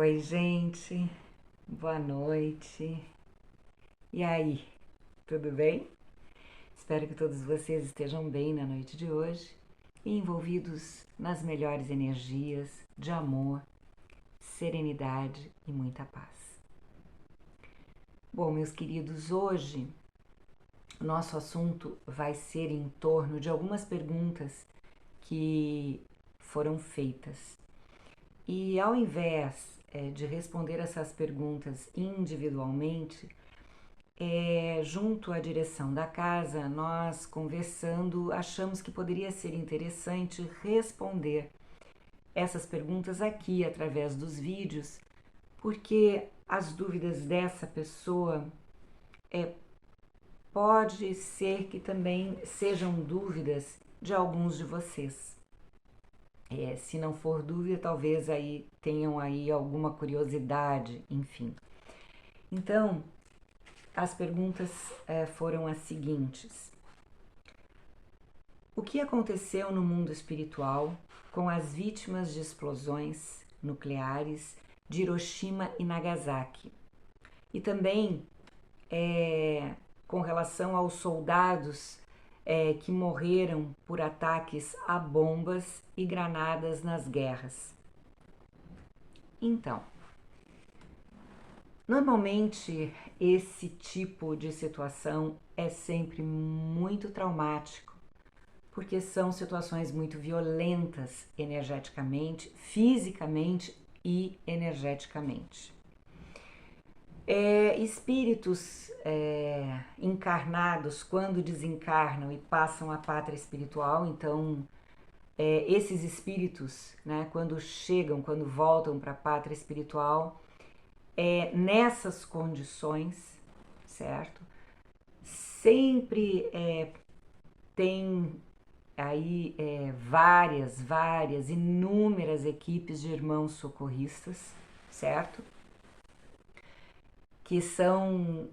Oi, gente, boa noite. E aí, tudo bem? Espero que todos vocês estejam bem na noite de hoje e envolvidos nas melhores energias de amor, serenidade e muita paz. Bom, meus queridos, hoje o nosso assunto vai ser em torno de algumas perguntas que foram feitas. E ao invés de responder essas perguntas individualmente, junto à direção da casa, nós conversando, achamos que poderia ser interessante responder essas perguntas aqui através dos vídeos, porque as dúvidas dessa pessoa pode ser que também sejam dúvidas de alguns de vocês. Se não for dúvida, talvez aí tenham aí alguma curiosidade, enfim. Então, as perguntas foram as seguintes: o que aconteceu no mundo espiritual com as vítimas de explosões nucleares de Hiroshima e Nagasaki? E também com relação aos soldados que morreram por ataques a bombas e granadas nas guerras. Então, normalmente esse tipo de situação é sempre muito traumático, porque são situações muito violentas energeticamente, fisicamente e energeticamente. Espíritos encarnados, quando desencarnam e passam à pátria espiritual, então esses espíritos, né, quando chegam, quando voltam para a pátria espiritual, nessas condições, certo? Sempre tem aí várias, inúmeras equipes de irmãos socorristas, certo? Que são,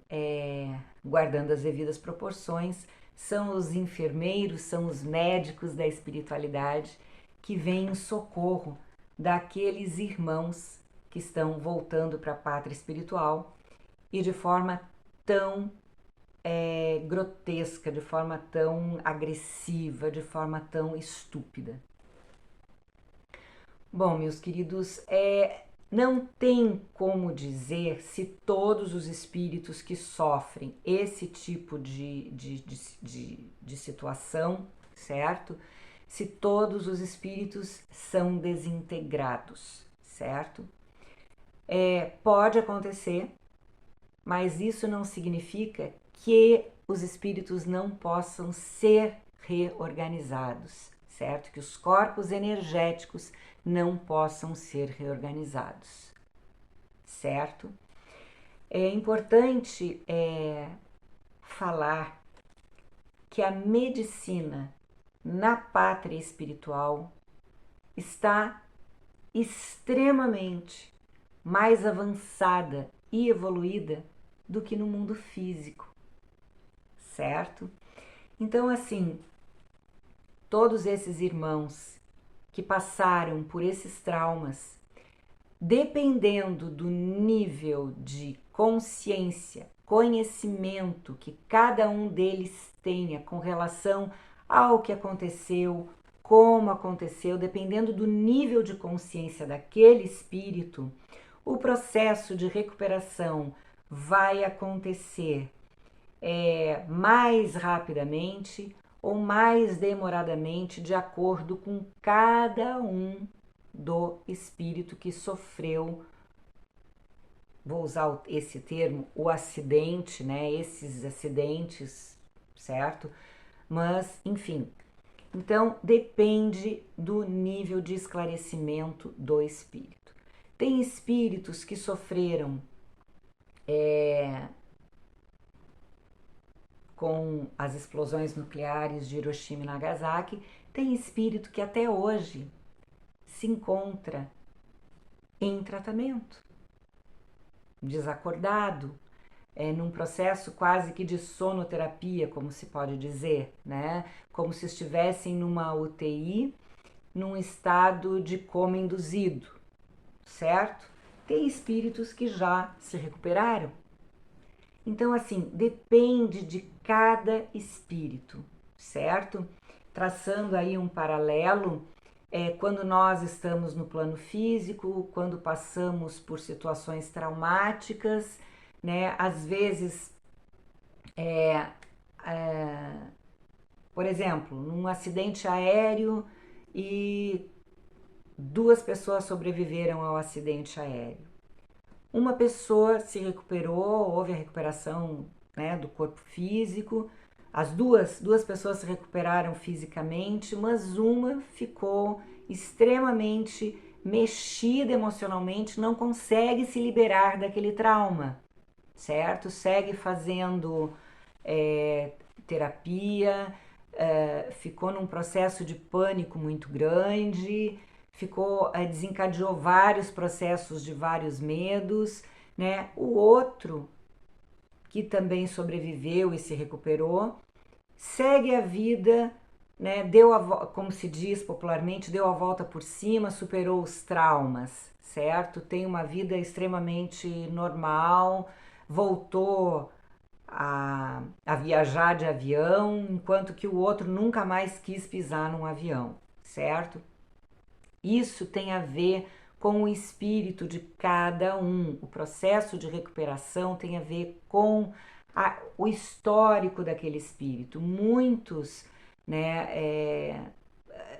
guardando as devidas proporções, são os enfermeiros, são os médicos da espiritualidade que vêm em socorro daqueles irmãos que estão voltando para a pátria espiritual e de forma tão grotesca, de forma tão agressiva, de forma tão estúpida. Bom, meus queridos, não tem como dizer se todos os espíritos que sofrem esse tipo de situação, certo? Se todos os espíritos são desintegrados, certo? Pode acontecer, mas isso não significa que os espíritos não possam ser reorganizados, certo? Que os corpos energéticos não possam ser reorganizados, certo? É importante falar que a medicina na pátria espiritual está extremamente mais avançada e evoluída do que no mundo físico, certo? Então, assim, todos esses irmãos que passaram por esses traumas, dependendo do nível de consciência, conhecimento que cada um deles tenha com relação ao que aconteceu, como aconteceu, dependendo do nível de consciência daquele espírito, o processo de recuperação vai acontecer mais rapidamente ou mais demoradamente, de acordo com cada um do espírito que sofreu, vou usar esse termo, o acidente, né? Esses acidentes, certo? Mas, enfim, então depende do nível de esclarecimento do espírito. Tem espíritos que sofreram com as explosões nucleares de Hiroshima e Nagasaki, tem espírito que até hoje se encontra em tratamento, desacordado, num processo quase que de sonoterapia, como se pode dizer, né? Como se estivessem numa UTI, num estado de coma induzido, certo? tem espíritos que já se recuperaram. Então, assim, depende de cada espírito, certo? Traçando aí um paralelo, quando nós estamos no plano físico, quando passamos por situações traumáticas, né? Às vezes, por exemplo, num acidente aéreo e 2 pessoas sobreviveram ao acidente aéreo. Uma pessoa se recuperou, houve a recuperação, né, do corpo físico. As duas pessoas se recuperaram fisicamente, mas uma ficou extremamente mexida emocionalmente, não consegue se liberar daquele trauma, certo? Segue fazendo terapia, ficou num processo de pânico muito grande, desencadeou vários processos de vários medos, né? O outro, que também sobreviveu e se recuperou, segue a vida, né? Como se diz popularmente, deu a volta por cima, superou os traumas, certo? Tem uma vida extremamente normal, voltou a viajar de avião, enquanto que o outro nunca mais quis pisar num avião, certo? Isso tem a ver com o espírito de cada um. O processo de recuperação tem a ver com o histórico daquele espírito. Muitos, né,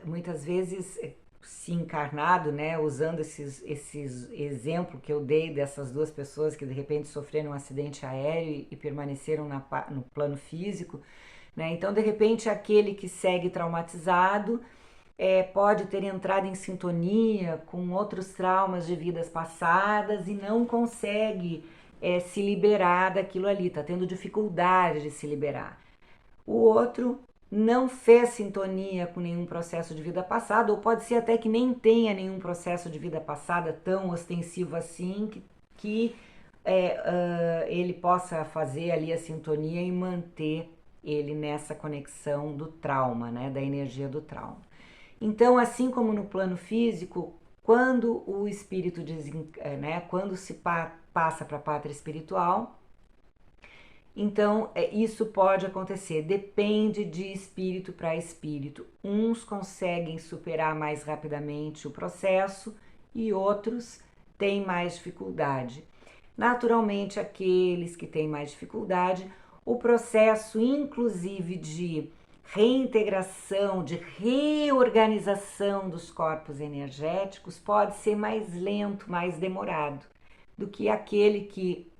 muitas vezes se encarnado, né, usando esses exemplos que eu dei dessas 2 pessoas que de repente sofreram um acidente aéreo e permaneceram no plano físico, né? Então, de repente, aquele que segue traumatizado pode ter entrado em sintonia com outros traumas de vidas passadas e não consegue se liberar daquilo ali, está tendo dificuldade de se liberar. O outro não fez sintonia com nenhum processo de vida passada, ou pode ser até que nem tenha nenhum processo de vida passada tão ostensivo assim que ele possa fazer ali a sintonia e manter ele nessa conexão do trauma, né, da energia do trauma. Então, assim como no plano físico, quando o espírito quando se passa para a pátria espiritual, então isso pode acontecer, depende de espírito para espírito. Uns conseguem superar mais rapidamente o processo e outros têm mais dificuldade. Naturalmente, aqueles que têm mais dificuldade, o processo, inclusive de reintegração, de reorganização dos corpos energéticos, pode ser mais lento, mais demorado do que aquele que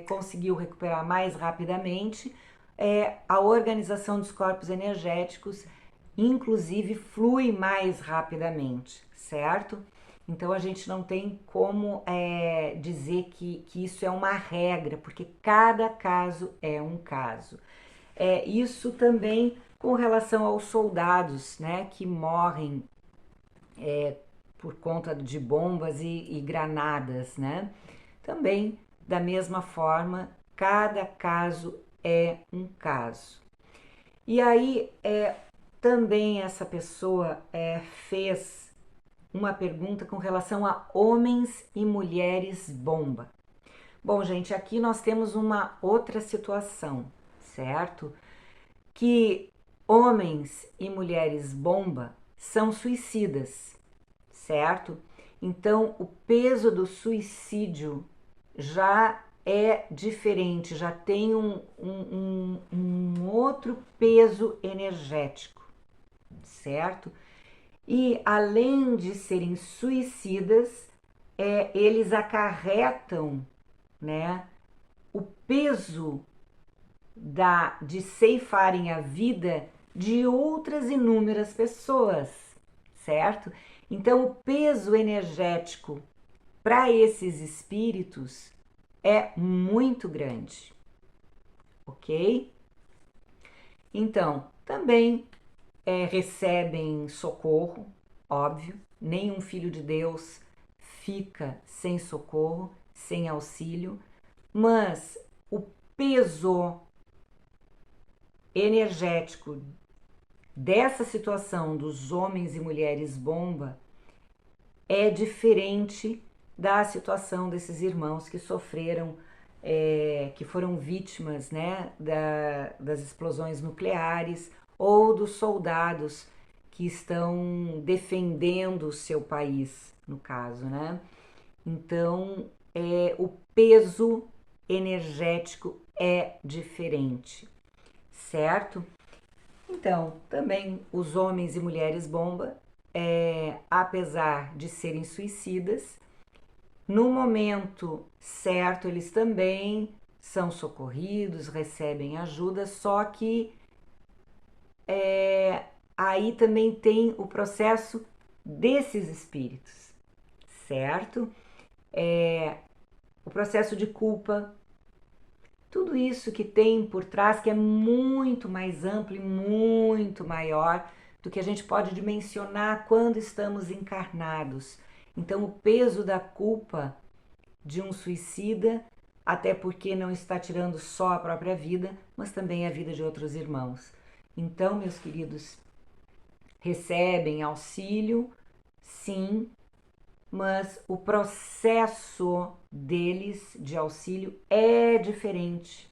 conseguiu recuperar mais rapidamente. A organização dos corpos energéticos, inclusive, flui mais rapidamente, certo? Então a gente não tem como dizer que isso é uma regra, porque cada caso é um caso. Isso também com relação aos soldados, né, que morrem por conta de bombas e granadas, né? Também, da mesma forma, cada caso é um caso. E aí, também essa pessoa fez uma pergunta com relação a homens e mulheres bomba. Bom, gente, aqui nós temos uma outra situação, certo? Que homens e mulheres bomba são suicidas, certo? Então, o peso do suicídio já é diferente, já tem um outro peso energético, certo? E além de serem suicidas, eles acarretam, né, o peso de ceifarem a vida de outras inúmeras pessoas, certo? Então, o peso energético para esses espíritos é muito grande, ok? Então, também recebem socorro, óbvio, nenhum filho de Deus fica sem socorro, sem auxílio, mas o peso energético dessa situação dos homens e mulheres bomba é diferente da situação desses irmãos que sofreram, que foram vítimas, né, das explosões nucleares, ou dos soldados que estão defendendo o seu país, no caso, né? Então, o peso energético é diferente, certo? Então, também os homens e mulheres bomba, apesar de serem suicidas, no momento certo eles também são socorridos, recebem ajuda, só que aí também tem o processo desses espíritos, certo? O processo de culpa, tudo isso que tem por trás, que é muito mais amplo e muito maior do que a gente pode dimensionar quando estamos encarnados. Então, o peso da culpa de um suicida, até porque não está tirando só a própria vida, mas também a vida de outros irmãos. Então, meus queridos, recebem auxílio, sim, mas o processo deles de auxílio é diferente,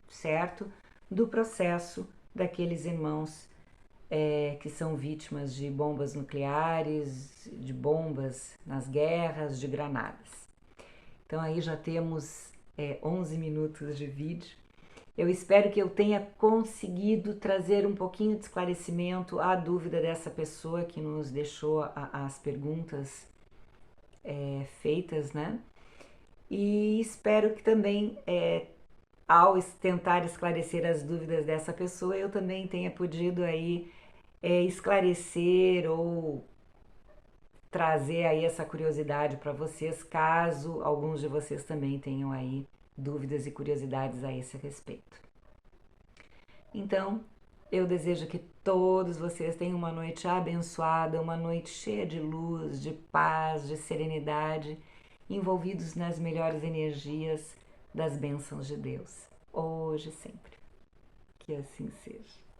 certo? Do processo daqueles irmãos que são vítimas de bombas nucleares, de bombas nas guerras, de granadas. Então aí já temos 11 minutos de vídeo. Eu espero que eu tenha conseguido trazer um pouquinho de esclarecimento à dúvida dessa pessoa que nos deixou as perguntas feitas, né? E espero que também, ao tentar esclarecer as dúvidas dessa pessoa, eu também tenha podido aí esclarecer ou trazer aí essa curiosidade para vocês, caso alguns de vocês também tenham aí dúvidas e curiosidades a esse respeito. Então, eu desejo que todos vocês tenham uma noite abençoada, uma noite cheia de luz, de paz, de serenidade, envolvidos nas melhores energias das bênçãos de Deus, hoje e sempre. Que assim seja.